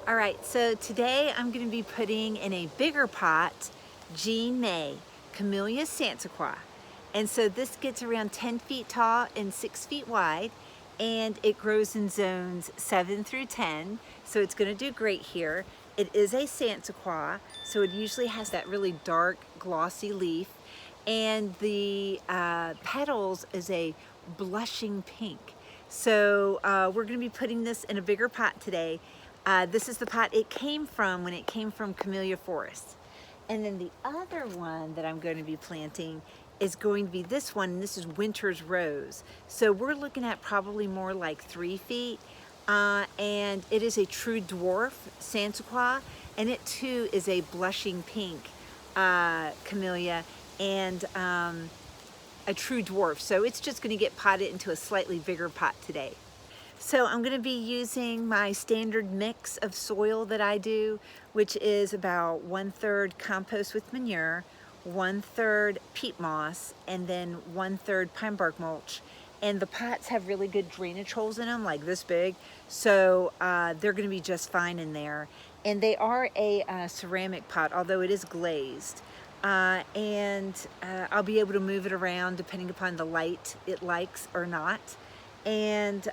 All right, so today I'm going to be putting in a bigger pot Jean May, Camellia Sansequa. And so this gets around 10 feet tall and 6 feet wide, and it grows in zones 7 through 10, so it's going to do great here. It is a Sansequa, so it usually has that really dark, glossy leaf, and the petals is a blushing pink. So we're going to be putting this in a bigger pot today. This is the pot it came from when it came from Camellia Forest. And then the other one that I'm going to be planting is going to be this one, and this is Winter's Rose. So we're looking at probably more like 3 feet. And it is a true dwarf Sansequa, and it too is a blushing pink camellia, and a true dwarf. So it's just going to get potted into a slightly bigger pot today. So I'm going to be using my standard mix of soil that I do, which is about 1/3 compost with manure, 1/3 peat moss, and then 1/3 pine bark mulch. And the pots have really good drainage holes in them, like this big, so they're going to be just fine in there. And they are a ceramic pot, although it is glazed. I'll be able to move it around depending upon the light it likes or not. And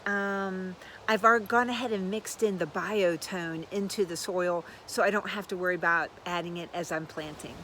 I've already gone ahead and mixed in the biotone into the soil, so I don't have to worry about adding it as I'm planting.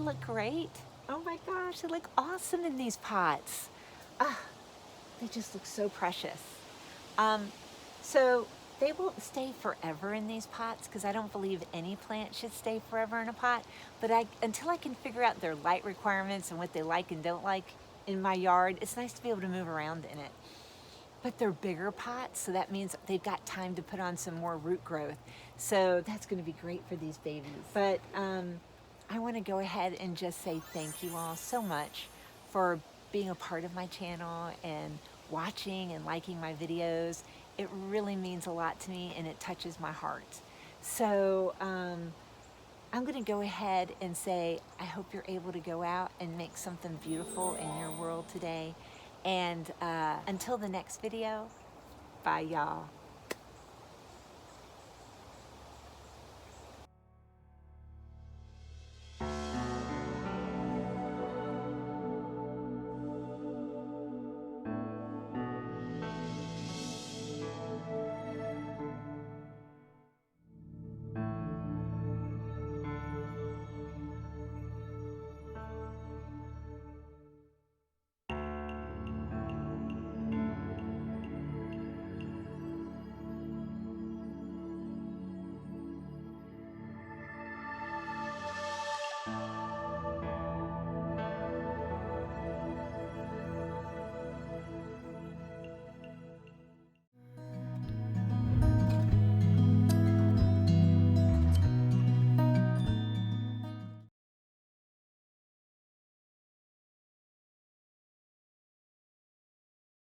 look great. Oh my gosh, they look awesome in these pots. Ah, they just look so precious. So they won't stay forever in these pots because I don't believe any plant should stay forever in a pot. But until I can figure out their light requirements and what they like and don't like in my yard, it's nice to be able to move around in it. But they're bigger pots, so that means they've got time to put on some more root growth. So that's going to be great for these babies. But I want to go ahead and just say thank you all so much for being a part of my channel and watching and liking my videos. It really means a lot to me and it touches my heart. So I'm going to go ahead and say I hope you're able to go out and make something beautiful in your world today. And until the next video, bye y'all.